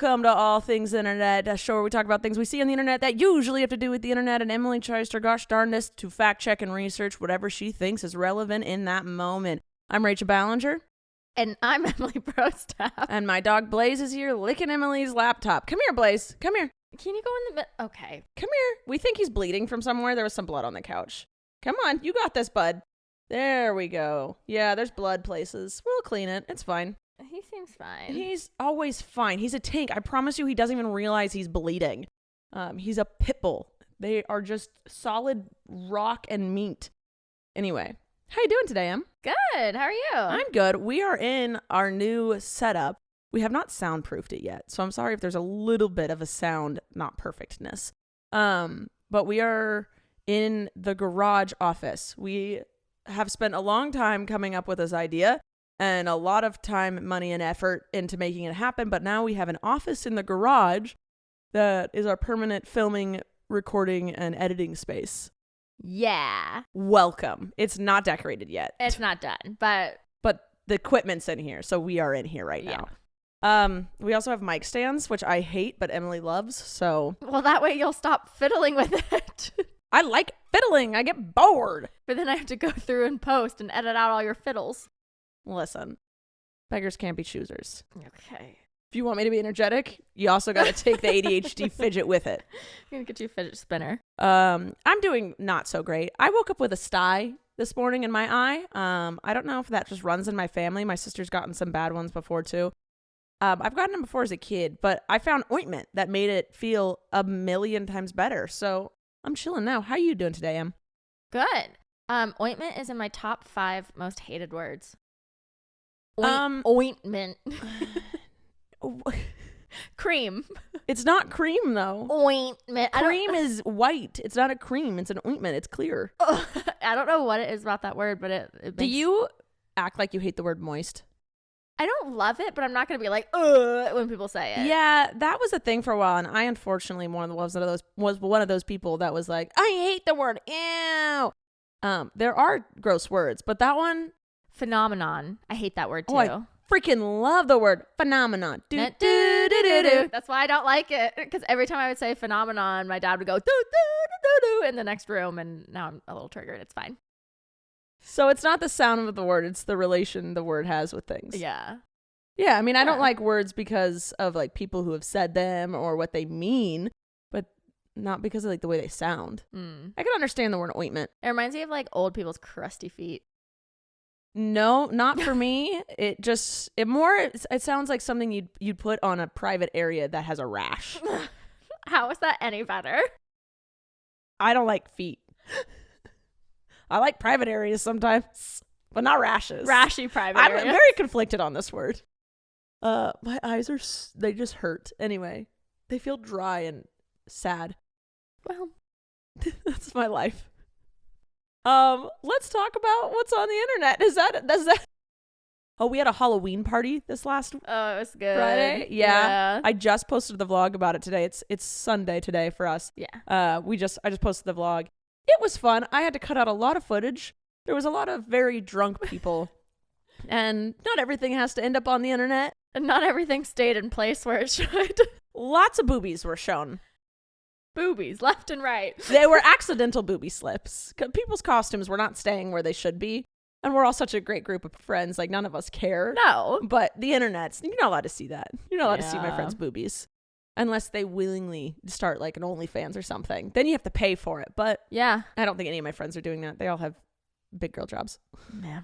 Welcome to All Things Internet, a show where we talk about things we see on the internet that usually have to do with the internet, and Emily tries her gosh darndest to fact check and research whatever she thinks is relevant in that moment. I'm Rachel Ballinger. And I'm Emily Brostaff. And my dog Blaze is here licking Emily's laptop. Come here, Blaze. Come here. Can you go in the... Okay. Come here. We think he's bleeding from somewhere. There was some blood on the couch. Come on. You got this, bud. There we go. Yeah, there's blood places. We'll clean it. It's fine. He seems fine. He's always fine. He's a tank. I promise you he doesn't even realize he's bleeding. He's a pit bull. They are just solid rock and meat. Anyway, how you doing today, Em? Good. How are you? I'm good. We are in our new setup. We have not soundproofed it yet, so I'm sorry if there's a little bit of a sound not perfectness. But we are in the garage office. We have spent a long time coming up with this idea and a lot of time, money, and effort into making it happen. But now we have an office in the garage that is our permanent filming, recording, and editing space. Yeah. Welcome. It's not decorated yet. It's not done, but the equipment's in here, so we are in here right now. We also have mic stands, which I hate, but Emily loves, so... Well, that way you'll stop fiddling with it. I like fiddling. I get bored. But then I have to go through and post and edit out all your fiddles. Listen, beggars can't be choosers. Okay. If you want me to be energetic, you also got to take the ADHD fidget with it. I'm going to get you a fidget spinner. I'm doing not so great. I woke up with a sty this morning in my eye. I don't know if that just runs in my family. My sister's gotten some bad ones before too. I've gotten them before as a kid, but I found ointment that made it feel 1,000,000 times better. So I'm chilling now. How are you doing today, Em? Good. Ointment is in my top 5 most hated words. Ointment. Cream. It's not cream though. Ointment. Cream is white. It's not a cream. It's an ointment. It's clear. I don't know what it is about that word, but it makes... Do you act like you hate the word moist? I don't love it, but I'm not going to be like, ugh, when people say it. Yeah, that was a thing for a while, and I unfortunately was one of those people that was like, I hate the word ew. There are gross words, but that one... Phenomenon. I hate that word too. Oh, I freaking love the word phenomenon. That's why I don't like it, because every time I would say phenomenon, my dad would go do do do do in the next room, and now I'm a little triggered. It's fine. So it's not the sound of the word, it's the relation the word has with things. Yeah. Yeah, I mean, I don't like words because of like people who have said them or what they mean, but not because of like the way they sound. I can understand the word ointment. It reminds me of like old people's crusty feet. No, not for me. It sounds like something you'd put on a private area that has a rash. How is that any better? I don't like feet. I like private areas sometimes, but not rashes. Rashy private areas. I'm very conflicted on this word. My eyes they just hurt. Anyway, they feel dry and sad. Well, that's my life. Let's talk about what's on the internet. Does that? Oh, we had a Halloween party this last it was good. Friday. Yeah. I just posted the vlog about it today. It's Sunday today for us. Yeah. I just posted the vlog. It was fun. I had to cut out a lot of footage. There was a lot of very drunk people. And not everything has to end up on the internet. And not everything stayed in place where it should. Lots of boobies were shown. Boobies left and right. They were accidental booby slips. People's costumes were not staying where they should be. And we're all such a great group of friends. Like, none of us care. No. But the internet's, you're not allowed to see that. You're not allowed to see my friends' boobies. Unless they willingly start like an OnlyFans or something. Then you have to pay for it. But yeah, I don't think any of my friends are doing that. They all have big girl jobs. Man.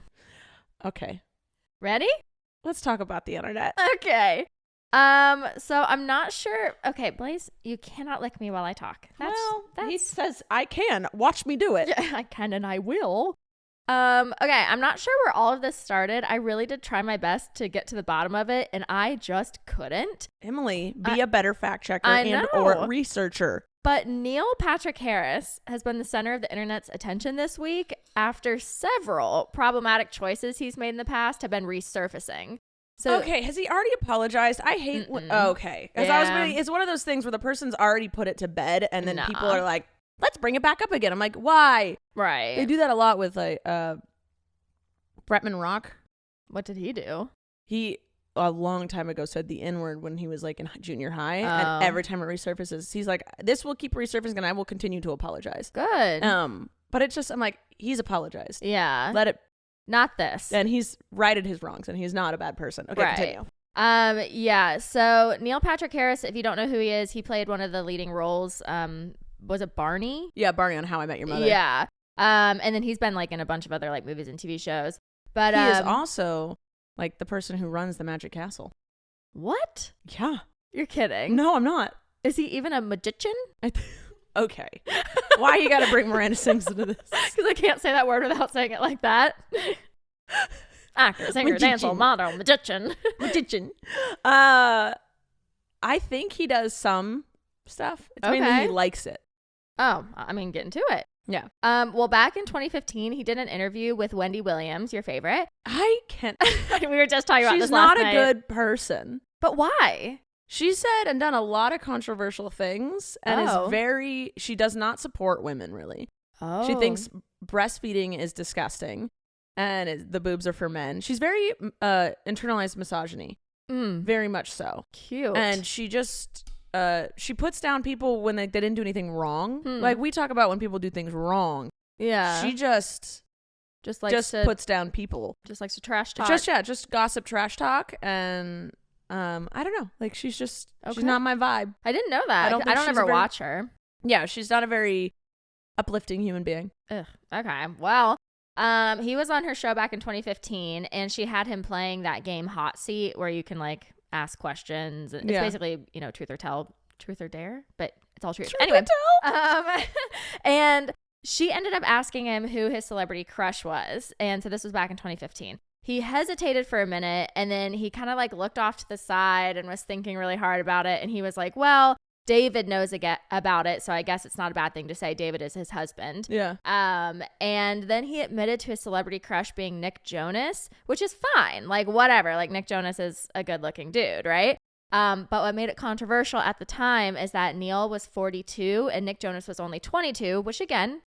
Okay. Ready? Let's talk about the internet. Okay. So I'm not sure. Okay, Blaze, you cannot lick me while I talk. He says I can. Watch me do it. Yeah, I can and I will. Okay, I'm not sure where all of this started. I really did try my best to get to the bottom of it, and I just couldn't. Emily, be a better fact checker or researcher. But Neil Patrick Harris has been the center of the internet's attention this week after several problematic choices he's made in the past have been resurfacing. So, okay, has he already apologized? I hate okay. Yeah. It's one of those things where the person's already put it to bed and then people are like, let's bring it back up again. I'm like, why? Right. They do that a lot with like Bretman Rock. What did he do? He a long time ago said the N-word when he was like in junior high, and every time it resurfaces, he's like, "This will keep resurfacing, and I will continue to apologize." Good. But it's just, I'm like, he's apologized. Yeah. Let it. Not this. And he's righted his wrongs, and he's not a bad person. Okay, Right. continue. Yeah. So Neil Patrick Harris, if you don't know who he is, he played one of the leading roles. Was it Barney? Yeah, Barney on How I Met Your Mother. Yeah. And then he's been like in a bunch of other like movies and TV shows. But he is also like the person who runs the Magic Castle. What? Yeah. You're kidding? No, I'm not. Is he even a magician? Okay. Why you gotta bring Miranda Sings into this? Because I can't say that word without saying it like that. Actor, singer, dancer, model, magician. Magician. I think he does some stuff. It's mainly he likes it. Oh, I mean, get into it. Yeah. Well, back in 2015, he did an interview with Wendy Williams, your favorite. I can't. We were just talking about She's this last night. She's not a good person. But why? She said and done a lot of controversial things and she does not support women, really. Oh. She thinks breastfeeding is disgusting and the boobs are for men. She's very internalized misogyny. Very much so. Cute. And she just... she puts down people when they didn't do anything wrong. Like we talk about when people do things wrong. Yeah. She just puts down people. Just likes to trash talk. Just gossip, trash talk, and I don't know. Like she's not my vibe. I didn't know that. I don't ever watch her. Yeah, she's not a very uplifting human being. Ugh. Okay. Well, he was on her show back in 2015, and she had him playing that game Hot Seat, where you can like ask questions. It's basically, truth or dare, but it's all truth. Anyway, and she ended up asking him who his celebrity crush was. And so this was back in 2015. He hesitated for a minute, and then he kind of like looked off to the side and was thinking really hard about it. And he was like, well, David knows about it, so I guess it's not a bad thing to say David is his husband. Yeah. And then he admitted to his celebrity crush being Nick Jonas, which is fine. Like, whatever. Like, Nick Jonas is a good-looking dude, right? But what made it controversial at the time is that Neil was 42 and Nick Jonas was only 22, which, again,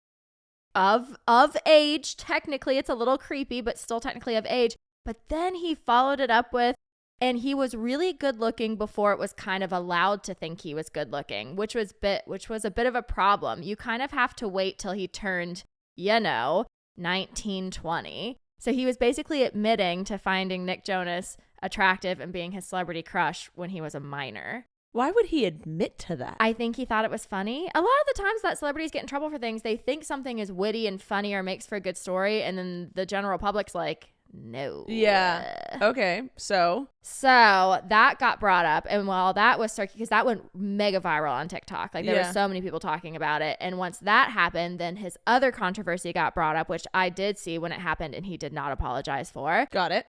of age. Technically, it's a little creepy, but still technically of age. But then he followed it up with, and he was really good looking before it was kind of allowed to think he was good looking, which was a bit of a problem. You kind of have to wait till he turned, 19, 20. So he was basically admitting to finding Nick Jonas attractive and being his celebrity crush when he was a minor. Why would he admit to that? I think he thought it was funny. A lot of the times that celebrities get in trouble for things, they think something is witty and funny or makes for a good story, and then the general public's like, no. Yeah. Okay. So that got brought up, and while that was because that went mega viral on TikTok, like there were so many people talking about it, and once that happened, then his other controversy got brought up, which I did see when it happened, and he did not apologize for. Got it.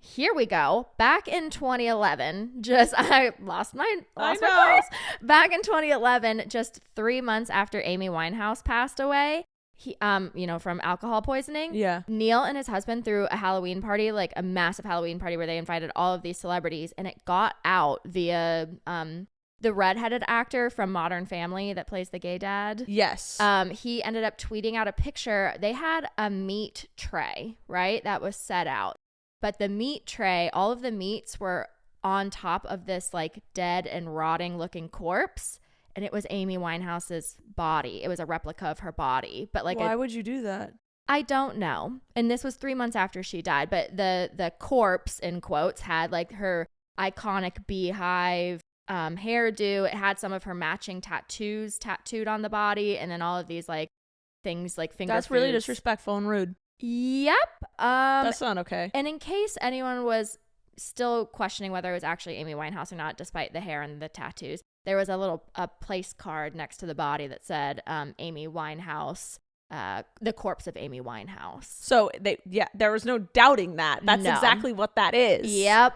Here we go. Back in 2011, I lost my place. Back in 2011, just 3 months after Amy Winehouse passed away, he, from alcohol poisoning. Yeah. Neil and his husband threw a Halloween party, like a massive Halloween party where they invited all of these celebrities, and it got out via the redheaded actor from Modern Family that plays the gay dad. Yes. He ended up tweeting out a picture. They had a meat tray, right? That was set out. But the meat tray, all of the meats were on top of this like dead and rotting looking corpse. And it was Amy Winehouse's body. It was a replica of her body. But like, why would you do that? I don't know. And this was 3 months after she died. But the corpse, in quotes, had like her iconic beehive hairdo. It had some of her matching tattoos tattooed on the body. And then all of these like things like finger That's foods. really disrespectful and rude. Yep. That's not okay. And in case anyone was still questioning whether it was actually Amy Winehouse or not, despite the hair and the tattoos, there was a place card next to the body that said Amy Winehouse, the corpse of Amy Winehouse. So there was no doubting that. That's exactly what that is. Yep.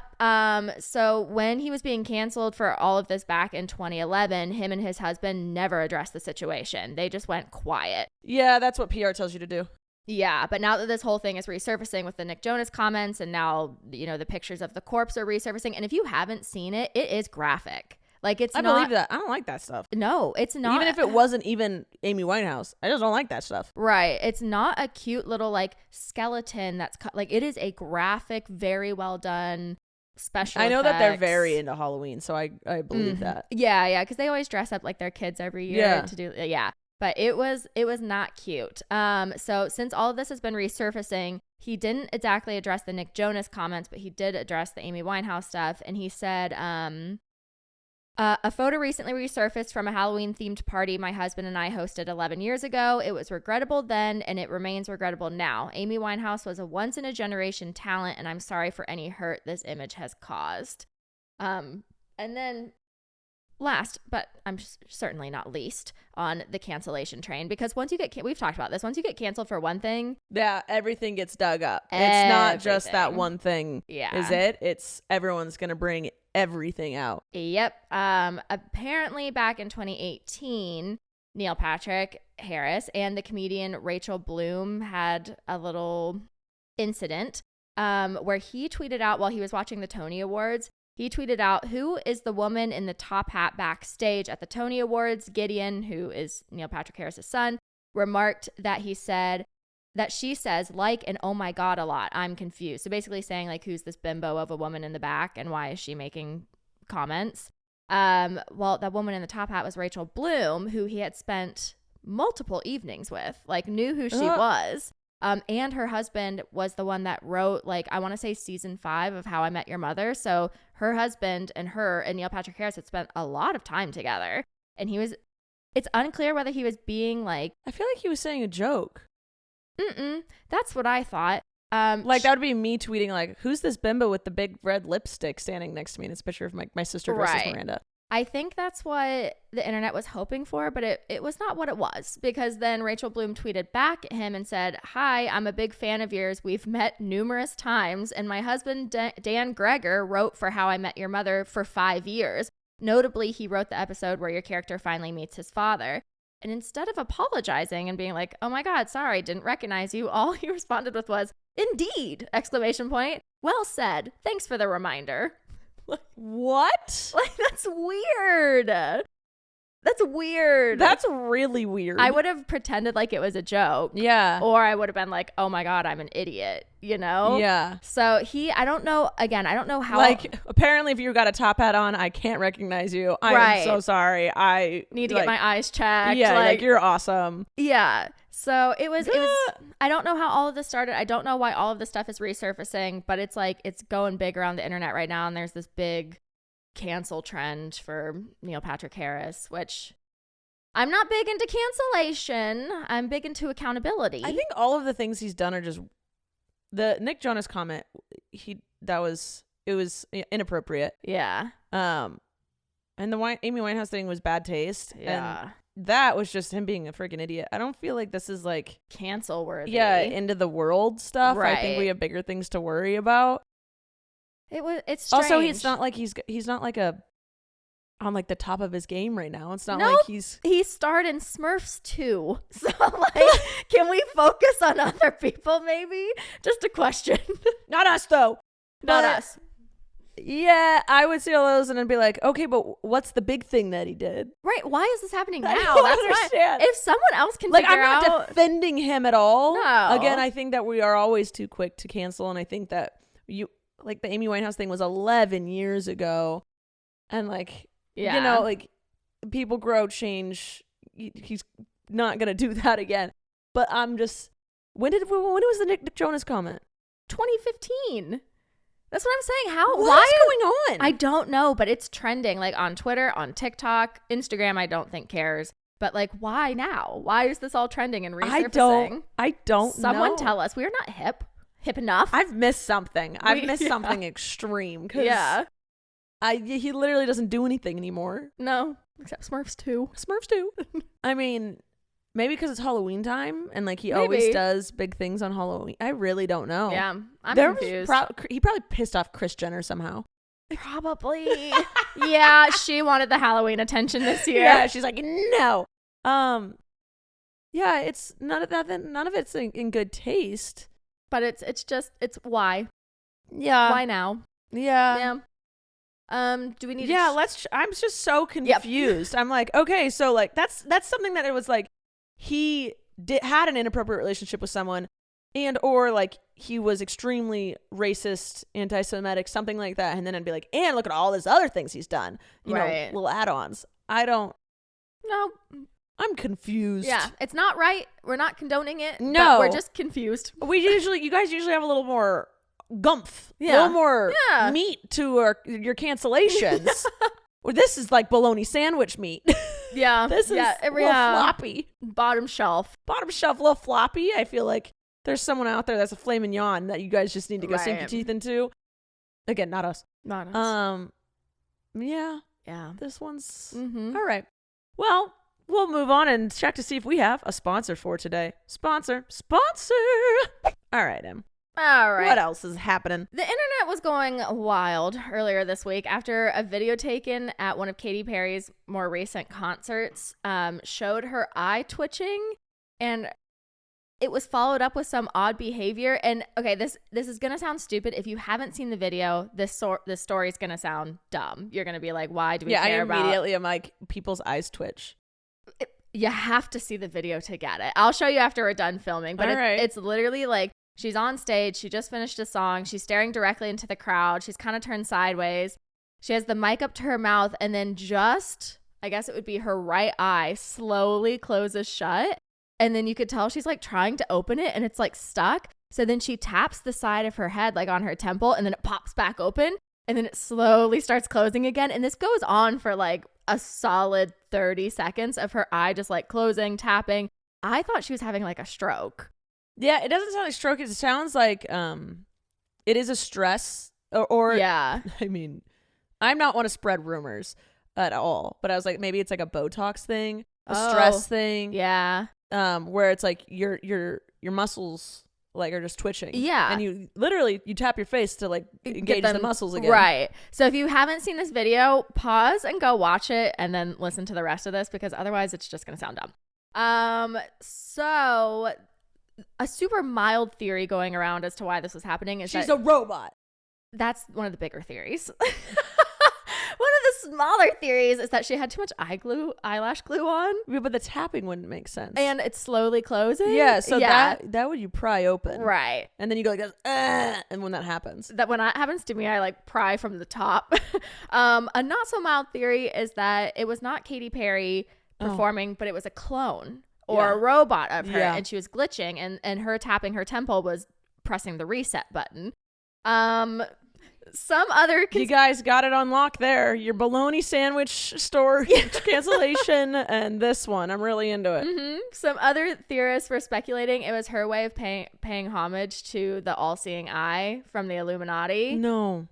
So when he was being canceled for all of this back in 2011, him and his husband never addressed the situation. They just went quiet. Yeah, that's what PR tells you to do. Yeah, but now that this whole thing is resurfacing with the Nick Jonas comments, and now, the pictures of the corpse are resurfacing. And if you haven't seen it, it is graphic. Like, it's I not. believe that. I don't like that stuff. No, it's not. Even if it wasn't even Amy Winehouse, I just don't like that stuff. Right. It's not a cute little like skeleton that's like, it is a graphic, very well done special I know that they're effects. very into Halloween, so I believe that. Yeah, because they always dress up like their kids every year to do. Yeah. But it was not cute. So since all of this has been resurfacing, he didn't exactly address the Nick Jonas comments, but he did address the Amy Winehouse stuff. And he said, a photo recently resurfaced from a Halloween-themed party my husband and I hosted 11 years ago. It was regrettable then, and it remains regrettable now. Amy Winehouse was a once-in-a-generation talent, and I'm sorry for any hurt this image has caused. And then last, but I'm certainly not least, on the cancellation train, because once you get, we've talked about this, once you get canceled for one thing, yeah, everything gets dug up. It's not just that one thing. Yeah. Is it? It's everyone's going to bring everything out. Yep. Apparently back in 2018, Neil Patrick Harris and the comedian Rachel Bloom had a little incident where he tweeted out while he was watching the Tony Awards. He tweeted out, "Who is the woman in the top hat backstage at the Tony Awards?" Gideon, who is Neil Patrick Harris's son, remarked that she says like and oh my God a lot. I'm confused. So basically saying like, who's this bimbo of a woman in the back and why is she making comments? Well, that woman in the top hat was Rachel Bloom, who he had spent multiple evenings with, like knew who she was. And her husband was the one that wrote, like, I want to say season 5 of How I Met Your Mother. So her husband and her and Neil Patrick Harris had spent a lot of time together. And it's unclear whether he was being like, I feel like he was saying a joke. That's what I thought. Like that would be me tweeting like, who's this bimbo with the big red lipstick standing next to me? And it's a picture of my sister dressed as Miranda. I think that's what the internet was hoping for, but it was not what it was, because then Rachel Bloom tweeted back at him and said, "Hi, I'm a big fan of yours. We've met numerous times, and my husband Dan Greger wrote for How I Met Your Mother for 5 years. Notably, he wrote the episode where your character finally meets his father." And instead of apologizing and being like, "Oh my God, sorry, didn't recognize you," all he responded with was, "Indeed!" ! Well said. Thanks for the reminder. What? Like, that's weird. That's weird. That's really weird. I would have pretended like it was a joke. Yeah. Or I would have been like, oh my God, I'm an idiot, you know? Yeah. So I don't know, again, I don't know how. Like, apparently if you got a top hat on, I can't recognize you. I'm so sorry. I need to get my eyes checked. Yeah, like you're awesome. Yeah. So it was, I don't know how all of this started. I don't know why all of this stuff is resurfacing, but it's like, it's going big around the internet right now. And there's this big cancel trend for Neil Patrick Harris, which I'm not big into cancellation. I'm big into accountability. I think all of the things he's done are just the Nick Jonas comment. It was inappropriate. Yeah. And the Amy Winehouse thing was bad taste. Yeah. And that was just him being a freaking idiot. I don't feel like this is like cancel worthy. Yeah, into the world stuff. Right. I think we have bigger things to worry about. It's strange. Also, it's not like he's not like on like the top of his game right now. It's not nope. like he starred in Smurfs 2. So like, can we focus on other people maybe? Just a question. Not us though. Not us. Yeah, I would see all those and I'd be like, okay, but what's the big thing that he did? Right. Why is this happening now? I don't understand. If someone else can like, figure I'm not out, defending him at all. No. Again, I think that we are always too quick to cancel, and I think that like the Amy Winehouse thing was 11 years ago, and like, you know, like people grow, change. He's not gonna do that again. But I'm just, when was the Nick Jonas comment? 2015. That's what I'm saying. What's going on? I don't know, but it's trending like on Twitter, on TikTok, Instagram. I don't think cares. But like, why now? Why is this all trending and resurfacing? I don't know. Someone tell us. We are not hip enough. I've missed something. I've missed something extreme. Yeah. He literally doesn't do anything anymore. No, except Smurfs 2. Smurfs 2. I mean, maybe because it's Halloween time and like he always does big things on Halloween. I really don't know. Yeah, I'm confused. He probably pissed off Kris Jenner somehow. Probably. Yeah, she wanted the Halloween attention this year. Yeah, she's like, no. Yeah, it's none of it's in good taste. But it's why. Yeah. Why now? Yeah. Yeah. Do we need? Yeah, I'm just so confused. I'm like, okay, so like that's something that it was like he had an inappropriate relationship with someone, and or like he was extremely racist, anti-Semitic, something like that, and then I'd be like, and look at all his other things he's done, you know, little add-ons. No, I'm confused. Yeah, it's not right. We're not condoning it. No, but we're just confused. You guys usually have a little more gumph, a little more meat to your cancellations. Or this is like bologna sandwich meat. Yeah, this is a little floppy. Bottom shelf, a little floppy. I feel like there's someone out there that's a filet mignon that you guys just need to go sink your teeth into. Again, not us. Yeah. This one's all right. Well, we'll move on and check to see if we have a sponsor for today. Sponsor. All right, Em. All right. What else is happening? The internet was going wild earlier this week after a video taken at one of Katy Perry's more recent concerts showed her eye twitching, and it was followed up with some odd behavior. And okay, this is gonna sound stupid. If you haven't seen the video, this story is gonna sound dumb. You're gonna be like, why do we care about? Yeah, I immediately am like, people's eyes twitch. You have to see the video to get it. I'll show you after we're done filming. But it's literally like, she's on stage. She just finished a song. She's staring directly into the crowd. She's kind of turned sideways. She has the mic up to her mouth, and then I guess it would be her right eye slowly closes shut. And then you could tell she's like trying to open it, and it's like stuck. So then she taps the side of her head, like on her temple, and then it pops back open, and then it slowly starts closing again. And this goes on for like a solid 30 seconds of her eye just like closing, tapping. I thought she was having like a stroke. Yeah, it doesn't sound like stroke. It sounds like it is a stress or yeah. I mean, I'm not one to spread rumors at all, but I was like, maybe it's like a Botox thing, a stress thing. Yeah. Where it's like your muscles like are just twitching. Yeah. And you tap your face to like engage the muscles again. Right. So if you haven't seen this video, pause and go watch it and then listen to the rest of this, because otherwise it's just going to sound dumb. So a super mild theory going around as to why this was happening is she's a robot. That's one of the bigger theories. One of the smaller theories is that she had too much eyelash glue on. Yeah, but the tapping wouldn't make sense. And it's slowly closing. Yeah, so that would you pry open. Right. And then you go like this, and when that happens. When that happens to me, I like pry from the top. A not so mild theory is that it was not Katy Perry performing, but it was a clone or a robot of her, and she was glitching, and her tapping her temple was pressing the reset button. Some other you guys got it on lock there. Your bologna sandwich store cancellation and this one. I'm really into it. Mm-hmm. Some other theorists were speculating it was her way of paying homage to the all-seeing eye from the Illuminati. No.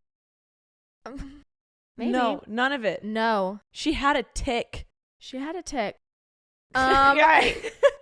Maybe. No, none of it. No. She had a tick.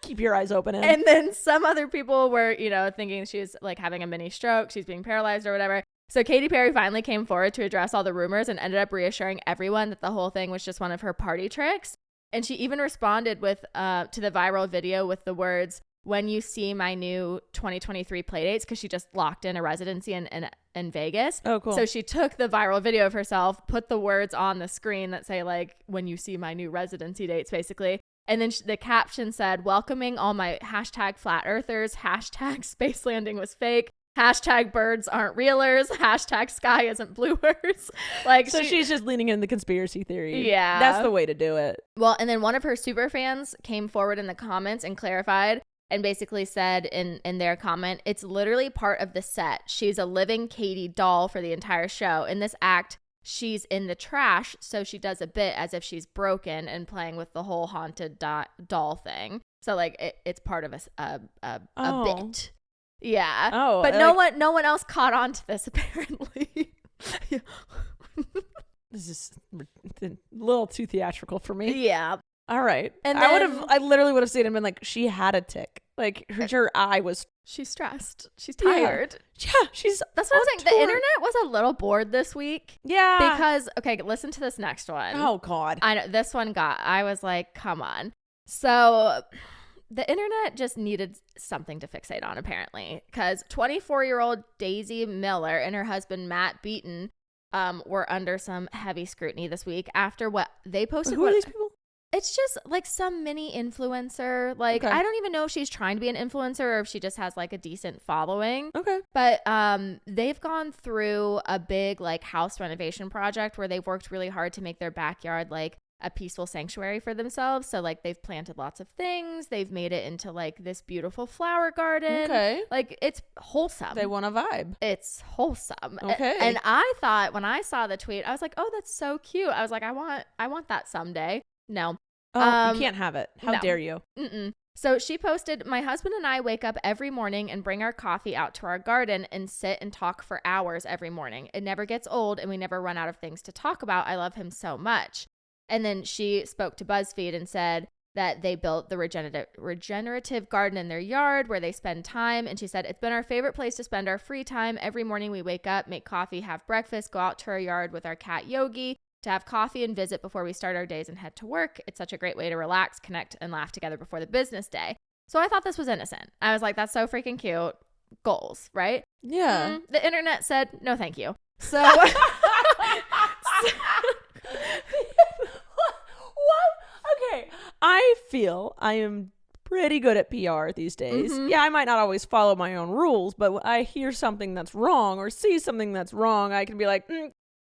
Keep your eyes open. And then some other people were, thinking she was like having a mini stroke. She's being paralyzed or whatever. So Katy Perry finally came forward to address all the rumors and ended up reassuring everyone that the whole thing was just one of her party tricks. And she even responded to the viral video with the words, "When you see my new 2023 playdates," because she just locked in a residency in Vegas. Oh, cool. So she took the viral video of herself, put the words on the screen that say like, "When you see my new residency dates," basically. And then the caption said, "Welcoming all my hashtag flat earthers, hashtag space landing was fake, hashtag birds aren't realers, hashtag sky isn't bluers." Like, so she's just leaning in the conspiracy theory. Yeah. That's the way to do it. Well, and then one of her super fans came forward in the comments and clarified and basically said in their comment, "It's literally part of the set. She's a living Katy doll for the entire show. In this act, she's in the trash, so she does a bit as if she's broken and playing with the whole haunted doll thing. So like it's part of a bit." Yeah. Oh, but no one else caught on to this apparently. This is a little too theatrical for me. Yeah. All right. And I literally would have seen it and been like, she had a tick. Like her eye was. She's stressed. She's tired. Yeah. She's. That's what I'm saying. The internet was a little bored this week. Yeah. Because listen to this next one. Oh God. I know this one I was like, come on. So the internet just needed something to fixate on apparently, because 24-year-old Daisy Miller and her husband Matt Beaton were under some heavy scrutiny this week after what they posted. Who are these people? It's just like some mini influencer. Like, Okay. I don't even know if she's trying to be an influencer or if she just has like a decent following. Okay. But they've gone through a big like house renovation project where they've worked really hard to make their backyard like a peaceful sanctuary for themselves. So like they've planted lots of things. They've made it into like this beautiful flower garden. Okay. Like it's wholesome. They want a vibe. It's wholesome. Okay. And I thought when I saw the tweet, I was like, oh, that's so cute. I was like, I want that someday. No. Oh, you can't have it. How no. dare you? Mm-mm. So she posted, my husband and I wake up every morning and bring our coffee out to our garden and sit and talk for hours every morning. It never gets old and we never run out of things to talk about. I love him so much. And then she spoke to BuzzFeed and said that they built the regenerative garden in their yard where they spend time. And she said, it's been our favorite place to spend our free time. Every morning we wake up, make coffee, have breakfast, go out to our yard with our cat Yogi to have coffee and visit before we start our days and head to work. It's such a great way to relax, connect, and laugh together before the business day. So I thought this was innocent. I was like, that's so freaking cute. Goals, right? Yeah. The internet said, no, thank you. So What? Okay. I feel I am pretty good at PR these days. Mhm. Yeah, I might not always follow my own rules, but when I hear something that's wrong or see something that's wrong, I can be like,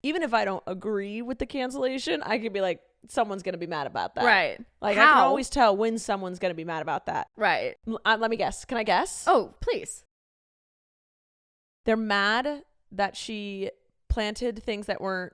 even if I don't agree with the cancellation, I can be like, someone's going to be mad about that. right. Like, How? I can always tell when someone's going to be mad about that. Right. Let me guess. Can I guess? Oh, please. They're mad that she planted things that weren't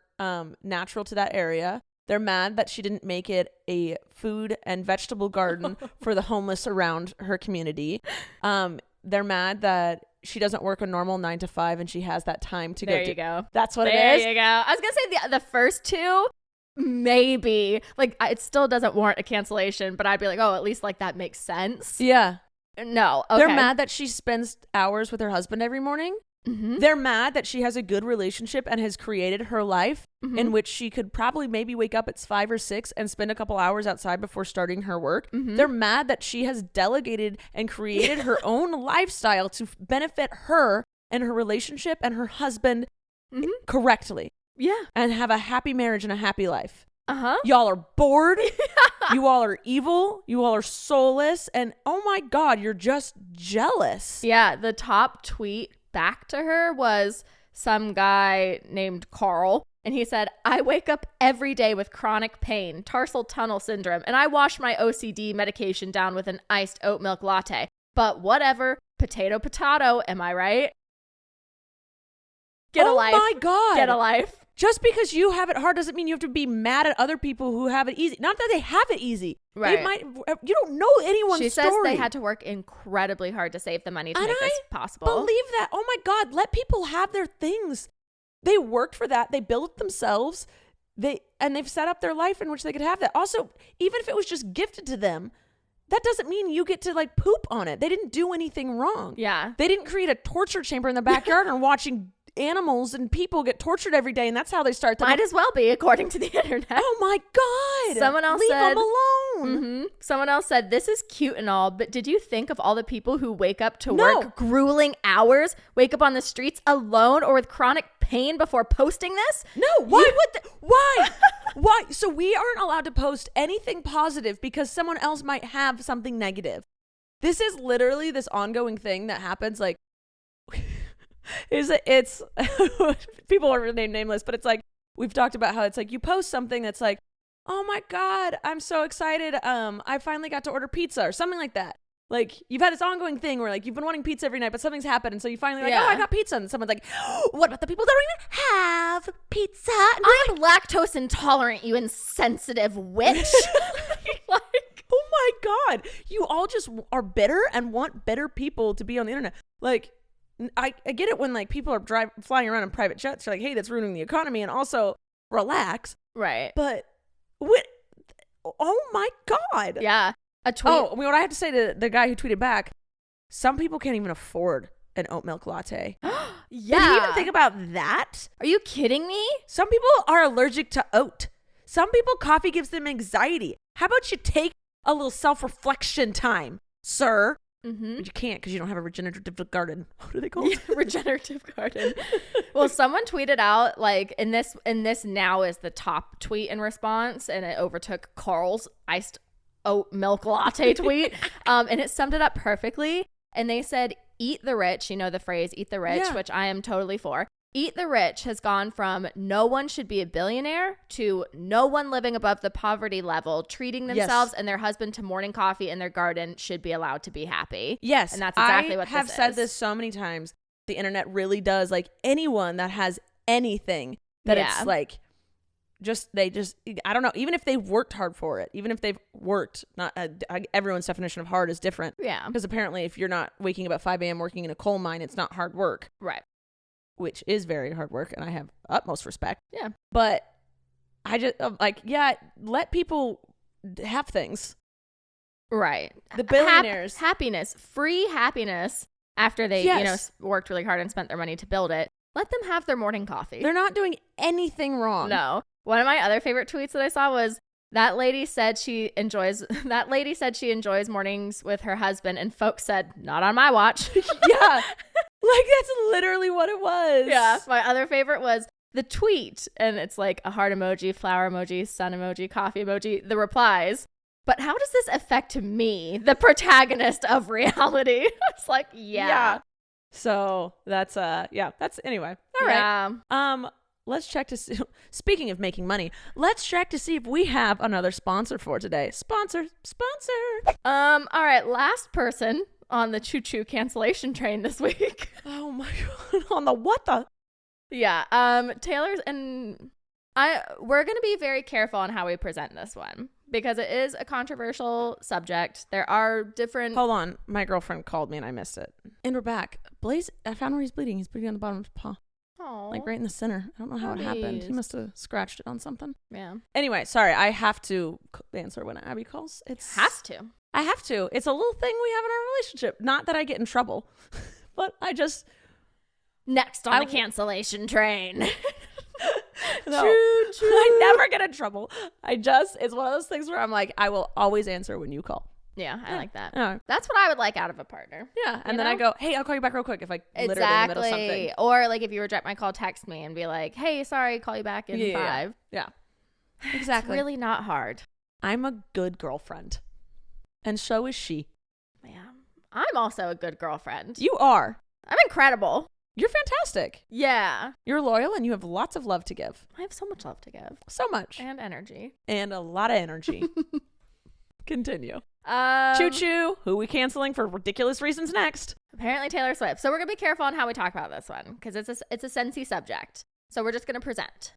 natural to that area. They're mad that she didn't make it a food and vegetable garden for the homeless around her community. They're mad that she doesn't work a normal 9 to 5 and she has that time to There go. you go. That's what There it is. you go. I was going to say the first two, maybe. Like, it still doesn't warrant a cancellation, but I'd be like, oh, at least like that makes sense. Yeah. No. Okay. They're mad that she spends hours with her husband every morning. Mm-hmm. They're mad that she has a good relationship and has created her life Mm-hmm. in which she could probably maybe wake up at 5 or 6 and spend a couple hours outside before starting her work. Mm-hmm. They're mad that she has delegated and created her own lifestyle to benefit her and her relationship and her husband Mm-hmm. correctly Yeah. and have a happy marriage and a happy life. Uh-huh. Y'all are bored. You all are evil. You all are soulless. And oh my God, you're just jealous. Yeah. The top tweet back to her was some guy named Carl. And he said, I wake up every day with chronic pain, tarsal tunnel syndrome, and I wash my OCD medication down with an iced oat milk latte. But whatever, potato, potato, am I right? Get a life. Oh my God. Get a life. Just because you have it hard doesn't mean you have to be mad at other people who have it easy. Not that they have it easy. Right. They might. You don't know anyone's She story. says they had to work incredibly hard to save the money to And make this I possible. believe that. Oh my God. Let people have their things. They worked for that. They built it themselves. They've set up their life in which they could have that. Also, even if it was just gifted to them, that doesn't mean you get to like poop on it. They didn't do anything wrong. Yeah. They didn't create a torture chamber in the backyard and watching animals and people get tortured every day, and that's how they start to Might as well be, according to the internet. Oh my God. Someone else Leave said- them alone. Mm-hmm. Someone else said, this is cute and all, but did you think of all the people who wake up to No. work grueling hours, wake up on the streets alone or with chronic pain before posting this? No, why would why? Why? So we aren't allowed to post anything positive because someone else might have something negative. This is literally this ongoing thing that happens like it's people are nameless, but it's like we've talked about how it's like you post something that's like, oh my God, I'm so excited. I finally got to order pizza or something like that. Like you've had this ongoing thing where like you've been wanting pizza every night, but something's happened, and so you finally like, Yeah. oh, I got pizza, and someone's like, oh, what about the people that don't even have pizza? And I'm lactose intolerant, you insensitive witch. Like, oh my God, you all just are bitter and want bitter people to be on the internet. Like, I get it when like people are flying around in private jets. You're like, hey, that's ruining the economy, and also relax. right. But what? Oh my God. Yeah. A tweet. Oh, what I have to say to the guy who tweeted back, some people can't even afford an oat milk latte. Yeah. Did he even think about that? Are you kidding me? Some people are allergic to oat. Some people, coffee gives them anxiety. How about you take a little self-reflection time, sir? Mm-hmm. But you can't because you don't have a regenerative garden. What are they called? Regenerative garden. Well, someone tweeted out like in this now is the top tweet in response, and it overtook Carl's iced oat milk latte tweet. And it summed it up perfectly. And they said, eat the rich, you know the phrase eat the rich, which I am totally for. Eat the rich has gone from no one should be a billionaire to no one living above the poverty level, treating themselves and their husband to morning coffee in their garden should be allowed to be happy. Yes. And that's exactly what I have this said is. this so many times. The internet really does, like, anyone that has anything that it's like, I don't know, even if they've worked hard for it, even if they've worked, not everyone's definition of hard is different. Yeah. Because apparently if you're not waking up at 5 a.m. working in a coal mine, it's not hard work. Right. Which is very hard work, and I have utmost respect. Yeah. But I just, let people have things. Right. The billionaires. Happiness. Free happiness after they, worked really hard and spent their money to build it. Let them have their morning coffee. They're not doing anything wrong. No. One of my other favorite tweets that I saw was that lady said she enjoys mornings with her husband, and folks said, not on my watch. Yeah. Like, that's literally what it was. Yeah. My other favorite was the tweet, and it's like a heart emoji, flower emoji, sun emoji, coffee emoji, the replies. But how does this affect me, the protagonist of reality? It's like, yeah. So that's anyway. All right. Yeah. Let's check to see. Speaking of making money, let's check to see if we have another sponsor for today. Sponsor. All right. Last person on the choo-choo cancellation train this week. Oh my God. On the what the? Yeah. Taylor's and we're going to be very careful on how we present this one because it is a controversial subject. There are different. Hold on. My girlfriend called me and I missed it. And we're back. Blaze, I found where he's bleeding. He's bleeding on the bottom of his paw. Aww. Like right in the center. I don't know how it happened. He must have scratched it on something. Yeah. Anyway, sorry. I have to answer when Abby calls. I have to. It's a little thing we have in our relationship. Not that I get in trouble, but I just. Next on the cancellation train. No, I never get in trouble. It's one of those things where I'm like, I will always answer when you call. Yeah, I like that. Yeah. That's what I would like out of a partner. Yeah, and then I go, hey, I'll call you back real quick if I literally in the middle of something. Or like if you reject my call, text me and be like, hey, sorry, call you back in 5. Yeah. Exactly. It's really not hard. I'm a good girlfriend. And so is she. Yeah. I'm also a good girlfriend. You are. I'm incredible. You're fantastic. Yeah. You're loyal and you have lots of love to give. I have so much love to give. So much. And energy. And a lot of energy. Continue. Choo Choo-choo. Who we canceling for ridiculous reasons next? Apparently Taylor Swift. So we're going to be careful on how we talk about this one because it's a sensitive subject. So we're just going to present.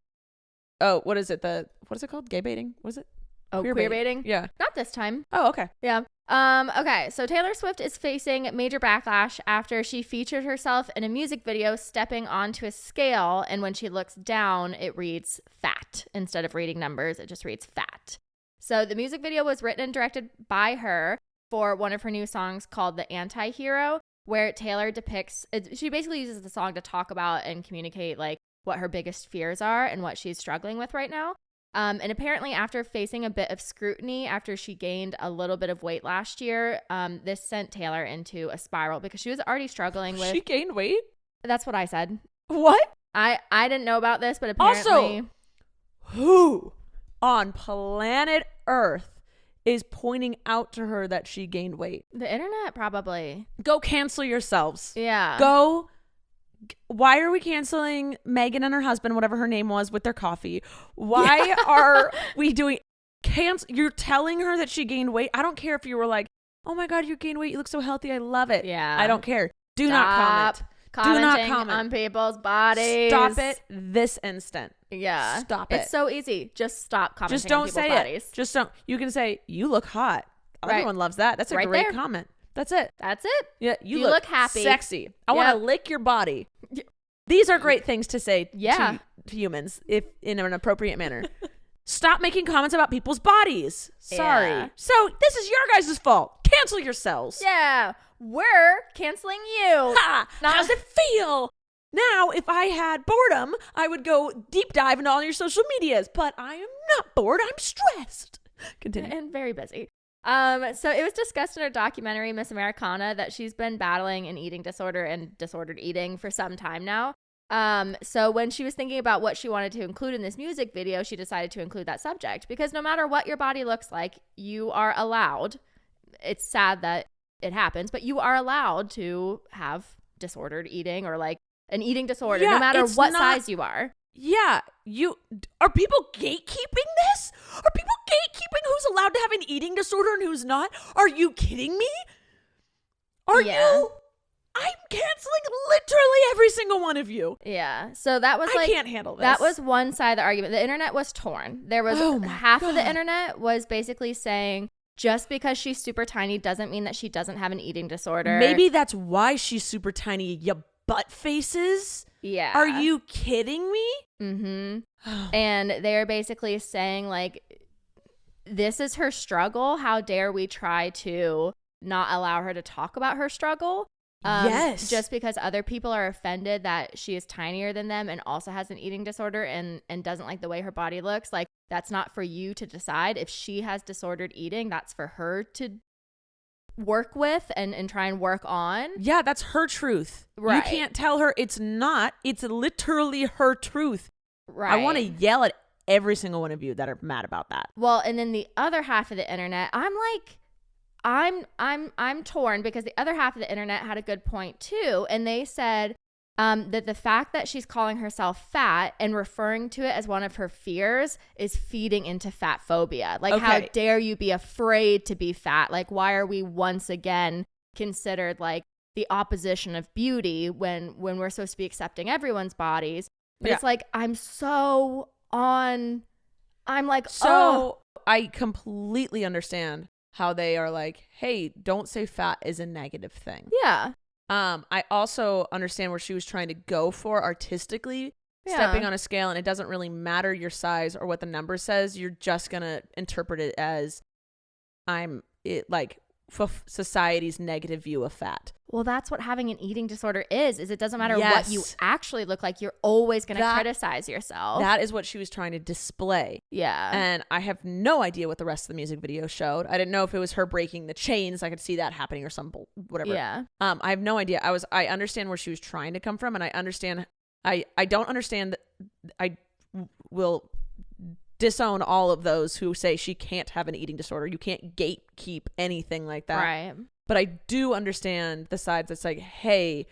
Oh, what is it? What is it called? Gay baiting? What is it? Oh, queer baiting? Yeah. Not this time. Oh, okay. Yeah. Okay, so Taylor Swift is facing major backlash after she featured herself in a music video stepping onto a scale, and when she looks down, it reads fat. Instead of reading numbers, it just reads fat. So the music video was written and directed by her for one of her new songs called The Anti-Hero, where Taylor she basically uses the song to talk about and communicate like what her biggest fears are and what she's struggling with right now. And apparently after facing a bit of scrutiny after she gained a little bit of weight last year, this sent Taylor into a spiral because she was already struggling with... She gained weight? That's what I said. What? I didn't know about this, but apparently... Also, who on planet Earth is pointing out to her that she gained weight? The internet, probably. Go cancel yourselves. Yeah. Go... Why are we canceling Megan and her husband, whatever her name was, with their coffee? Why are we doing you're telling her that she gained weight? I don't care if you were like, oh my God, you gained weight. You look so healthy. I love it. Yeah. I don't care. Do not comment. Do not comment on people's bodies. Stop it this instant. Yeah. Stop it. It's so easy. Just stop commenting Just don't on people's say bodies. it. Just don't. You can say, you look hot. Everyone loves that. That's a right great there. comment. That's it. That's it. Yeah, you look happy. Sexy. I want to lick your body. These are great things to say to humans if in an appropriate manner. Stop making comments about people's bodies. Sorry. Yeah. So this is your guys' fault. Cancel yourselves. Yeah. We're canceling you. Ha! How's it feel? Now, if I had boredom, I would go deep dive into all your social medias. But I am not bored. I'm stressed. Continue. And very busy. So it was discussed in her documentary, Miss Americana, that she's been battling an eating disorder and disordered eating for some time now. So when she was thinking about what she wanted to include in this music video, she decided to include that subject because no matter what your body looks like, you are allowed. It's sad that it happens, but you are allowed to have disordered eating or like an eating disorder, no matter what size you are. Yeah, are people gatekeeping this? Are people gatekeeping who's allowed to have an eating disorder and who's not? Are you kidding me? Are you? I'm canceling literally every single one of you. Yeah. So that was I can't handle this. That was one side of the argument. The internet was torn. There was half of the internet was basically saying just because she's super tiny doesn't mean that she doesn't have an eating disorder. Maybe that's why she's super tiny, you butt faces. Yeah. Are you kidding me? Mm-hmm. And they're basically saying like, this is her struggle. How dare we try to not allow her to talk about her struggle? Yes. Just because other people are offended that she is tinier than them and also has an eating disorder and doesn't like the way her body looks. Like, that's not for you to decide. If she has disordered eating, that's for her to work with and try and work on. Yeah, that's her truth. Right. You can't tell her it's not. It's literally her truth. Right. I want to yell at every single one of you that are mad about that. Well, and then the other half of the internet, I'm like, I'm torn because the other half of the internet had a good point too, and they said that the fact that she's calling herself fat and referring to it as one of her fears is feeding into fat phobia. Like, how dare you be afraid to be fat? Like, why are we once again considered like the opposition of beauty when we're supposed to be accepting everyone's bodies? But it's like, I'm like, I completely understand how they are like, hey, don't say fat is a negative thing. Yeah. I also understand where she was trying to go for artistically, stepping on a scale, and it doesn't really matter your size or what the number says. You're just going to interpret it as society's negative view of fat. Well, that's what having an eating disorder is it doesn't matter what you actually look like. You're always going to criticize yourself. That is what she was trying to display. Yeah. And I have no idea what the rest of the music video showed. I didn't know if it was her breaking the chains. I could see that happening or some whatever. Yeah. I have no idea. I understand where she was trying to come from, and I understand. I don't understand that. I will disown all of those who say she can't have an eating disorder. You can't gatekeep anything like that. Right. But I do understand the sides that's like, hey,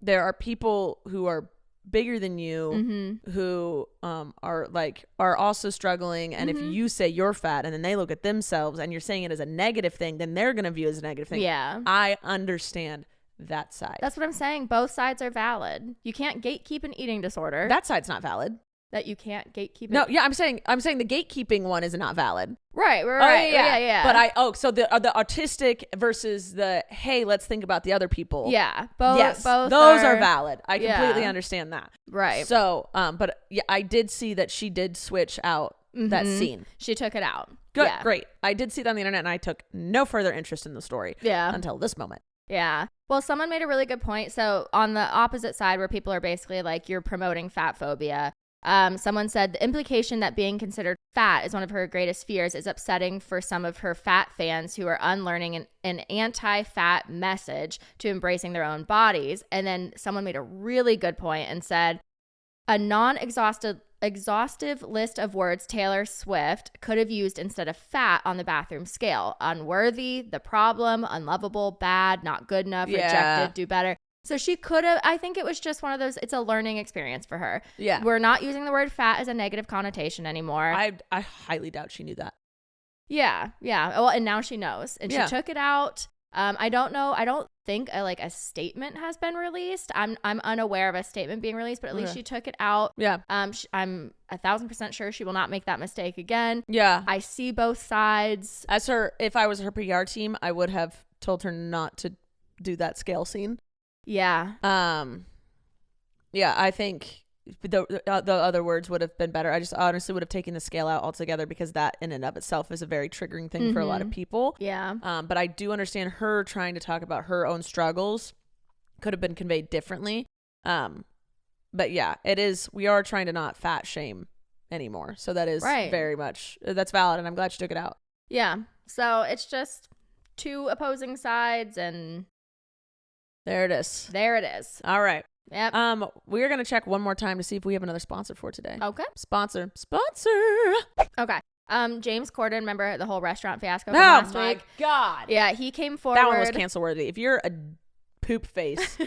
there are people who are bigger than you who are also struggling. And if you say you're fat and then they look at themselves and you're saying it as a negative thing, then they're going to view it as a negative thing. Yeah. I understand that side. That's what I'm saying. Both sides are valid. You can't gatekeep an eating disorder. That side's not valid. That you can't gatekeep it? No, yeah, I'm saying the gatekeeping one is not valid. Right. Yeah. But so the artistic versus the, hey, let's think about the other people. Yeah. Both those are valid. I completely understand that. Right. So, but yeah, I did see that she did switch out that scene. She took it out. Good. Yeah. Great. I did see that on the internet and I took no further interest in the story. Until this moment. Yeah. Well, someone made a really good point. So on the opposite side where people are basically like, you're promoting fat phobia. Someone said the implication that being considered fat is one of her greatest fears is upsetting for some of her fat fans who are unlearning an anti-fat message to embracing their own bodies. And then someone made a really good point and said a exhaustive list of words Taylor Swift could have used instead of fat on the bathroom scale: unworthy, the problem, unlovable, bad, not good enough, rejected, do better. So she could have, I think it was just one of those, it's a learning experience for her. Yeah. We're not using the word fat as a negative connotation anymore. I highly doubt she knew that. Yeah. Well, and now she knows. And she took it out. I don't know. I don't think a statement has been released. I'm unaware of a statement being released, but at least she took it out. Yeah. I'm 1,000% sure she will not make that mistake again. Yeah. I see both sides. If I was her PR team, I would have told her not to do that scale scene. Yeah. Yeah, I think the other words would have been better. I just honestly would have taken the scale out altogether because that in and of itself is a very triggering thing for a lot of people. Yeah. But I do understand her trying to talk about her own struggles could have been conveyed differently. But yeah, we are trying to not fat shame anymore. So that is very much, that's valid, and I'm glad she took it out. Yeah. So it's just two opposing sides, and there it is. there it is. All right. Yep. We're gonna check one more time to see if we have another sponsor for today. Okay. Sponsor. Okay. James Corden, remember the whole restaurant fiasco from Oh last my week? God. Yeah, he came forward. That one was cancel worthy. If you're a poop face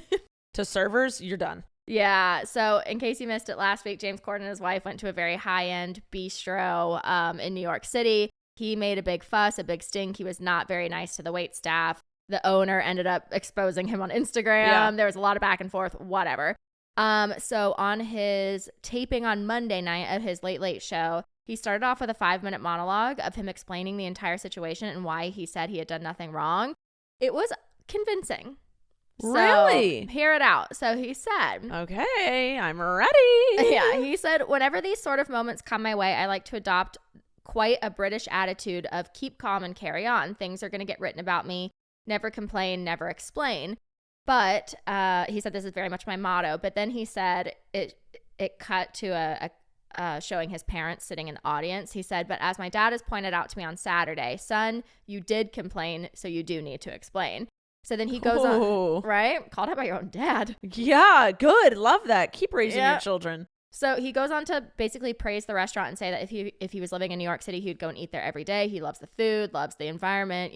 to servers, you're done. Yeah. So in case you missed it last week, James Corden and his wife went to a very high-end bistro in New York City. He made a big fuss, a big stink. He was not very nice to the wait staff. The owner ended up exposing him on Instagram. Yeah. There was a lot of back and forth, whatever. So on his taping on Monday night of his Late Late Show, he started off with a 5-minute monologue of him explaining the entire situation and why he said he had done nothing wrong. It was convincing. Really? So, hear it out. So he said, okay, I'm ready. yeah, he said, whenever these sort of moments come my way, I like to adopt quite a British attitude of keep calm and carry on. Things are going to get written about me. Never complain, never explain. But he said, this is very much my motto. But then he said it cut to a showing his parents sitting in the audience. He said, but as my dad has pointed out to me on Saturday, son, you did complain, so you do need to explain. So then he goes on, right? Called out by your own dad. Yeah, good. Love that. Keep raising your children. So he goes on to basically praise the restaurant and say that if he was living in New York City, he would go and eat there every day. He loves the food, loves the environment,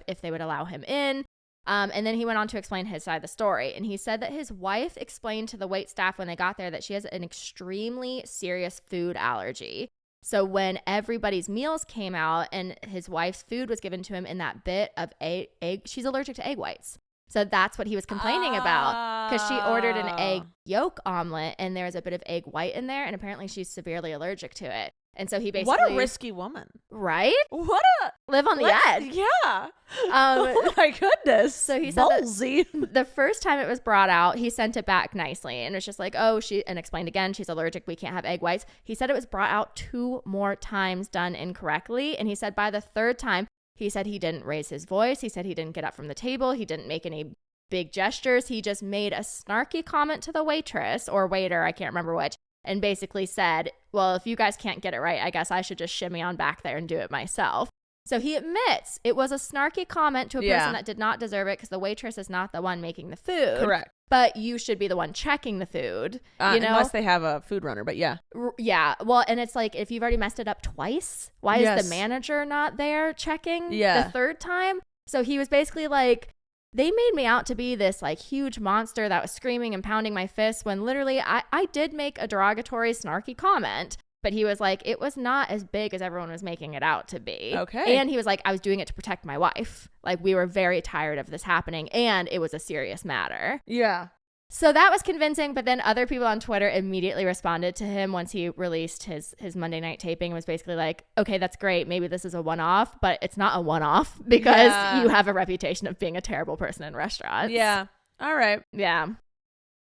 if they would allow him in. And then he went on to explain his side of the story. And he said that his wife explained to the wait staff when they got there that she has an extremely serious food allergy. So when everybody's meals came out and his wife's food was given to him in that bit of egg, she's allergic to egg whites. So that's what he was complaining about, because she ordered an egg yolk omelet and there's a bit of egg white in there, and apparently she's severely allergic to it. And so he basically... What a risky woman. Right? What a... Live on the edge. Yeah. Oh my goodness. So he said ballsy. That the first time it was brought out, he sent it back nicely. And it's just like, and explained again, she's allergic. We can't have egg whites. He said it was brought out 2 more times done incorrectly. And he said by the 3rd time, he said he didn't raise his voice. He said he didn't get up from the table. He didn't make any big gestures. He just made a snarky comment to the waitress or waiter, I can't remember which, and basically said, well, if you guys can't get it right, I guess I should just shimmy on back there and do it myself. So he admits it was a snarky comment to a person that did not deserve it, because the waitress is not the one making the food. Correct. But you should be the one checking the food, unless they have a food runner, but yeah. Yeah. Well, and it's like, if you've already messed it up twice, why is the manager not there checking the 3rd time? So he was basically like, they made me out to be this like huge monster that was screaming and pounding my fists, when literally I did make a derogatory, snarky comment. But he was like, it was not as big as everyone was making it out to be. Okay. And he was like, I was doing it to protect my wife. Like, we were very tired of this happening, and it was a serious matter. Yeah. So that was convincing. But then other people on Twitter immediately responded to him once he released his Monday night taping, and was basically like, okay, that's great. Maybe this is a one-off, but it's not a one-off, because you have a reputation of being a terrible person in restaurants. Yeah. All right. Yeah.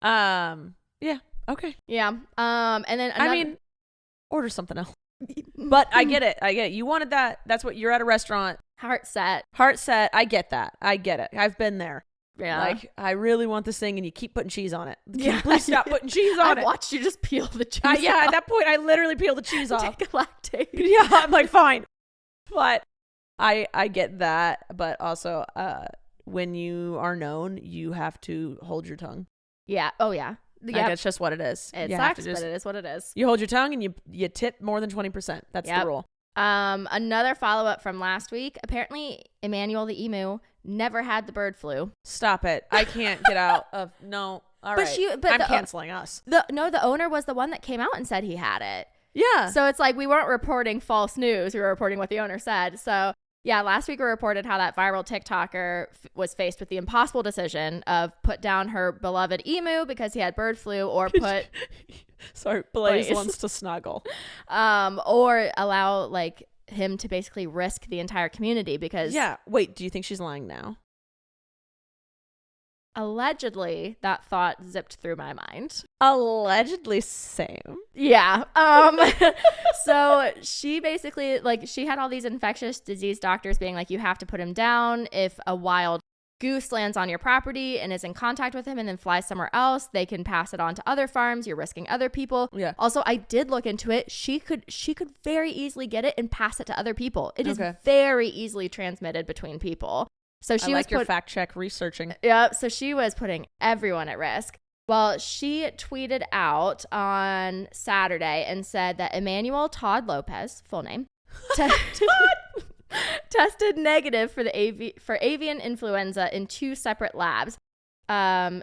Yeah. Okay. Yeah. And then order something else. But I get it. You wanted that. That's what you're at a restaurant. Heart set. I get that. I get it. I've been there. Yeah. Like, I really want this thing, and you keep putting cheese on it. Please stop putting cheese on it. I watched you just peel the cheese Yeah, off. at that point, I literally peel the cheese off. Take a lactate. Yeah, I'm like, fine. But I get that. But also, when you are known, you have to hold your tongue. Yeah. Oh, yeah. Like, it's just what it is. It sucks, but it is what it is. You hold your tongue, and you tip more than 20%. That's the rule. Another follow-up from last week. Apparently, Emmanuel the Emu never had the bird flu. Stop it. I can't get out of... No. All right. I'm canceling us. The owner was the one that came out and said he had it. Yeah. So it's like, we weren't reporting false news. We were reporting what the owner said. So... yeah, last week we reported how that viral TikToker was faced with the impossible decision of put down her beloved emu because he had bird flu, or put... Sorry, Blaze wants to snuggle. Or allow like him to basically risk the entire community, because... yeah, wait, do you think she's lying now? Allegedly, that thought zipped through my mind. Allegedly, same. Yeah. So she basically, like, she had all these infectious disease doctors being like, you have to put him down. If a wild goose lands on your property and is in contact with him and then flies somewhere else, they can pass it on to other farms. You're risking other people. Yeah. Also, I did look into it. She could very easily get it and pass it to other people. It is Okay. very easily transmitted between people. So she I was like your fact check researching. Yep. So she was putting everyone at risk. Well, she tweeted out on Saturday and said that Emmanuel Todd Lopez, full name, tested negative for avian influenza in 2 separate labs.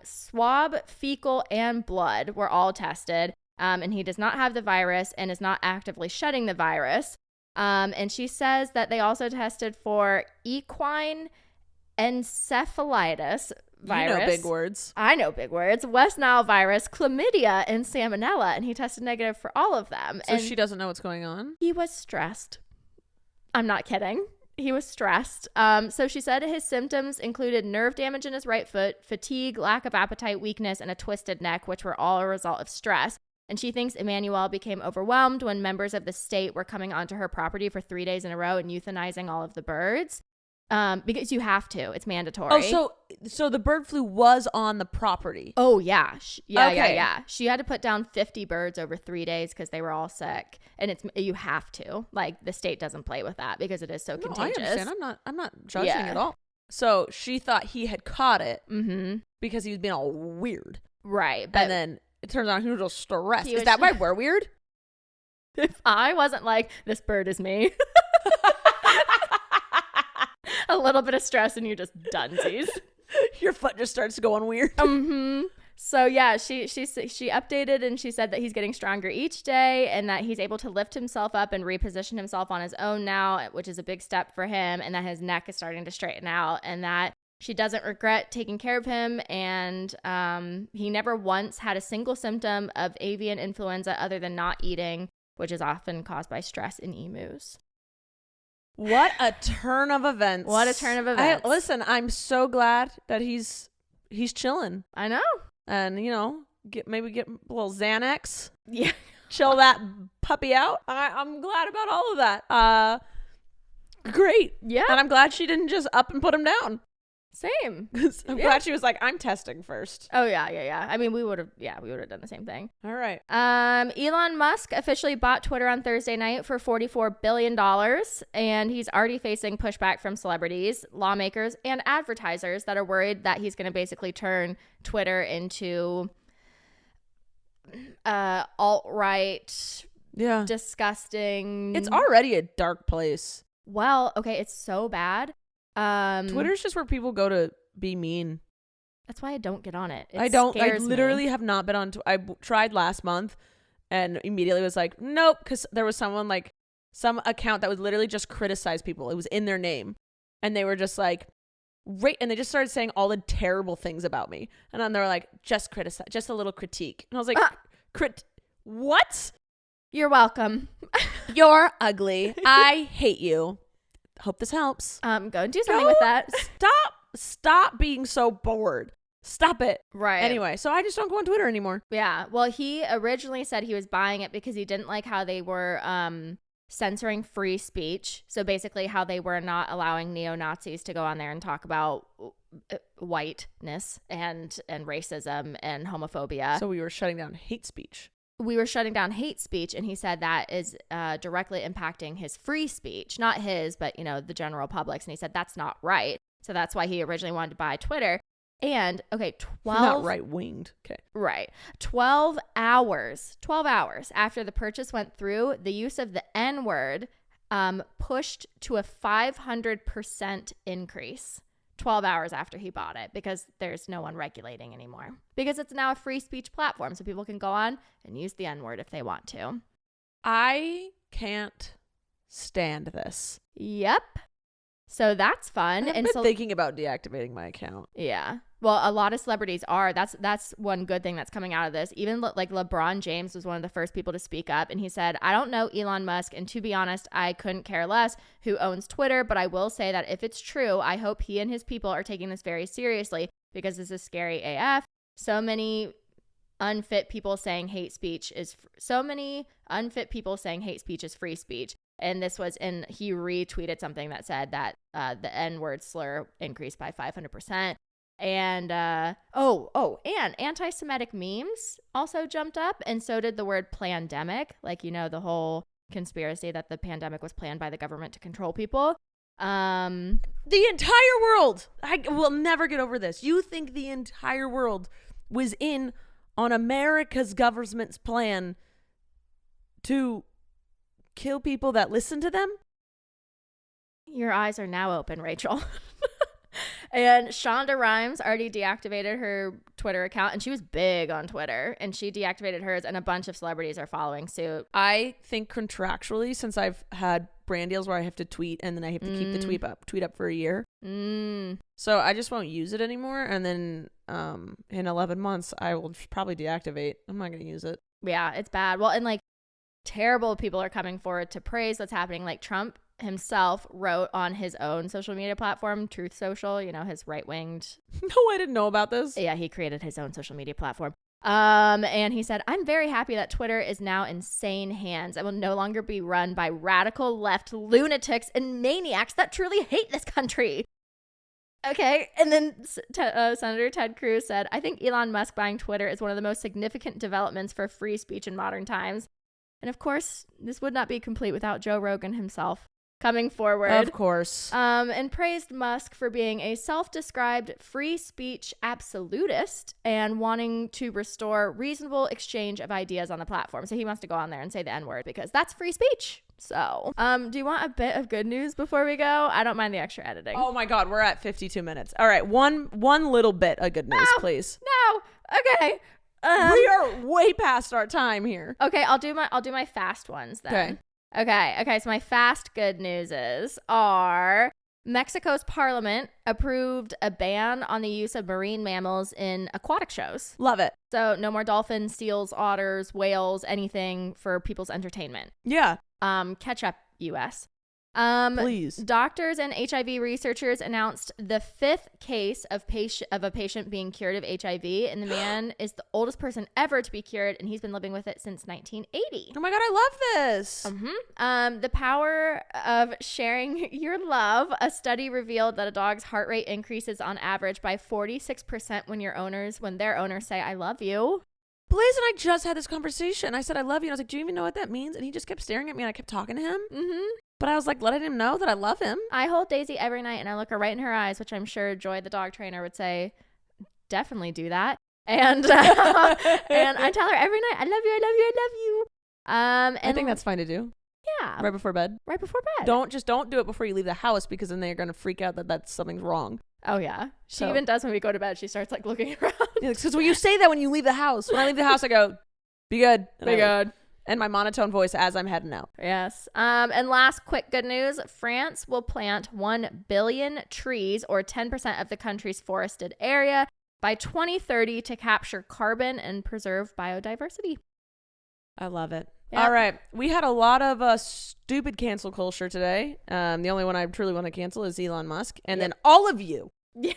Swab, fecal, and blood were all tested. And he does not have the virus and is not actively shedding the virus. And she says that they also tested for equine encephalitis virus. You know big words. I know big words. West Nile virus, chlamydia, and salmonella. And he tested negative for all of them. So and she doesn't know what's going on? he was stressed. I'm not kidding. He was stressed. So she said his symptoms included nerve damage in his right foot, fatigue, lack of appetite, weakness, and a twisted neck, which were all a result of stress. And she thinks Emmanuel became overwhelmed when members of the state were coming onto her property for 3 days in a row and euthanizing all of the birds. Because you have to. It's mandatory. Oh, so the bird flu was on the property. Oh, yeah. Yeah. Okay. She had to put down 50 birds over 3 days because they were all sick. And you have to. Like, the state doesn't play with that because it is so contagious. I understand. I'm not judging at all. So she thought he had caught it because he was being all weird. Right. But And then it turns out he was just stressed. He Is was that why we're weird? if I wasn't like, this bird is me. A little bit of stress and you're just dunsies. Your foot just starts going weird. So yeah, she updated and she said that he's getting stronger each day and that he's able to lift himself up and reposition himself on his own now, which is a big step for him, and that his neck is starting to straighten out, and that she doesn't regret taking care of him, and he never once had a single symptom of avian influenza other than not eating, which is often caused by stress in emus. What a turn of events. What a turn of events. Listen, I'm so glad that he's chilling. I know. And, maybe get a little Xanax. Yeah. Chill that puppy out. I'm glad about all of that. Great. Yeah. And I'm glad she didn't just up and put him down. Same. I'm glad she was like, I'm testing first. Oh, yeah. I mean, we would have done the same thing. All right. Elon Musk officially bought Twitter on Thursday night for $44 billion, and he's already facing pushback from celebrities, lawmakers, and advertisers that are worried that he's going to basically turn Twitter into alt-right, disgusting. It's already a dark place. Well, okay, it's so bad. Twitter's just where people go to be mean. That's why I don't get on it. I literally have not been on. I tried last month and immediately was like, nope. Because there was someone some account that would literally just criticize people. It was in their name. And they were just like, and they just started saying all the terrible things about me. And then they were like, just criticize, just a little critique. And I was like, what? You're welcome. You're ugly. I hate you. Hope this helps. Go and do something with that. Stop being so bored. Stop it. Right. Anyway, so I just don't go on Twitter anymore. Yeah. Well, he originally said he was buying it because he didn't like how they were censoring free speech. So basically how they were not allowing neo-Nazis to go on there and talk about whiteness and racism and homophobia. So we were shutting down hate speech. We were shutting down hate speech, and he said that is directly impacting his free speech. Not his, but, the general public's. And he said that's not right. So that's why he originally wanted to buy Twitter. And, okay, 12... Not right-winged. Okay. Right. 12 hours after the purchase went through, the use of the N-word pushed to a 500% increase. 12 hours after he bought it, because there's no one regulating anymore, because it's now a free speech platform, so people can go on and use the N-word if they want to. I can't stand this. Yep. So that's fun. I've been thinking about deactivating my account. Yeah. Well, a lot of celebrities are. That's one good thing that's coming out of this. Even like LeBron James was one of the first people to speak up, and he said, I don't know Elon Musk, and to be honest, I couldn't care less who owns Twitter, but I will say that if it's true, I hope he and his people are taking this very seriously, because this is scary AF. So many unfit people saying hate speech is free speech. And this was he retweeted something that said that the N-word slur increased by 500%. And and anti-Semitic memes also jumped up, and so did the word plandemic, like, the whole conspiracy that the pandemic was planned by the government to control people. The entire world, I will never get over this. You think the entire world was in on America's government's plan to kill people that listen to them? Your eyes are now open, Rachel. And Shonda Rhimes already deactivated her Twitter account, and she was big on Twitter, and she deactivated hers, and a bunch of celebrities are following suit. I think contractually, since I've had brand deals where I have to tweet and then I have to keep the tweet up for a year. So I just won't use it anymore. And then in 11 months, I will probably deactivate. I'm not going to use it. Yeah, it's bad. Well, and like terrible people are coming forward to praise what's happening. Like Trump himself wrote on his own social media platform, Truth Social, his right-winged. No, I didn't know about this. Yeah, he created his own social media platform. And he said, "I'm very happy that Twitter is now in sane hands and will no longer be run by radical left lunatics and maniacs that truly hate this country." Okay. And then Senator Ted Cruz said, "I think Elon Musk buying Twitter is one of the most significant developments for free speech in modern times." And of course, this would not be complete without Joe Rogan himself coming forward. Of course. And praised Musk for being a self-described free speech absolutist and wanting to restore reasonable exchange of ideas on the platform. So he wants to go on there and say the N-word because that's free speech. So, do you want a bit of good news before we go? I don't mind the extra editing. Oh my God, we're at 52 minutes. All right, one little bit of good news, please. No. Okay. We are way past our time here. Okay, I'll do my fast ones then. Okay, so my fast good newses are Mexico's parliament approved a ban on the use of marine mammals in aquatic shows. Love it. So no more dolphins, seals, otters, whales, anything for people's entertainment. Yeah. Catch up, US. Please. Doctors and HIV researchers announced the 5th case of a patient being cured of HIV, and the man is the oldest person ever to be cured, and he's been living with it since 1980. Oh my God, I love this. The power of sharing your love. A study revealed that a dog's heart rate increases on average by 46% when their owners say, "I love you." Blaze and I just had this conversation. I said, "I love you." And I was like, "Do you even know what that means?" And he just kept staring at me, and I kept talking to him. But I was like, letting him know that I love him. I hold Daisy every night, and I look her right in her eyes, which I'm sure Joy, the dog trainer, would say, definitely do that. And and I tell her every night, "I love you, I love you, I love you." And I think that's fine to do. Yeah. Right before bed. Right before bed. Don't do it before you leave the house, because then they're going to freak out that something's wrong. Oh, yeah. She even does when we go to bed. She starts like looking around. Because when you say that when you leave the house. When I leave the house, I go, "Be good." Be good. And my monotone voice as I'm heading out. Yes. And last quick good news. France will plant 1 billion trees, or 10% of the country's forested area, by 2030 to capture carbon and preserve biodiversity. I love it. Yep. All right. We had a lot of stupid cancel culture today. The only one I truly want to cancel is Elon Musk. And then all of you. Yeah.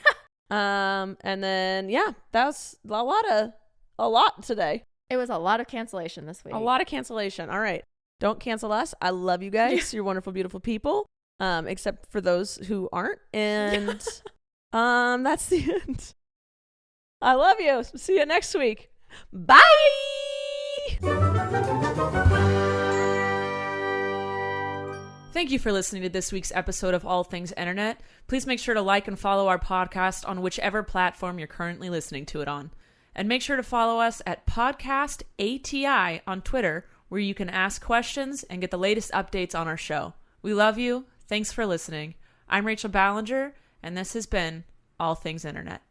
And then, that was a lot today. It was a lot of cancellation this week. A lot of cancellation. All right. Don't cancel us. I love you guys. You're wonderful, beautiful people. Except for those who aren't. And that's the end. I love you. See you next week. Bye. Thank you for listening to this week's episode of All Things Internet. Please make sure to like and follow our podcast on whichever platform you're currently listening to it on. And make sure to follow us at Podcast ATI on Twitter, where you can ask questions and get the latest updates on our show. We love you. Thanks for listening. I'm Rachel Ballinger, and this has been All Things Internet.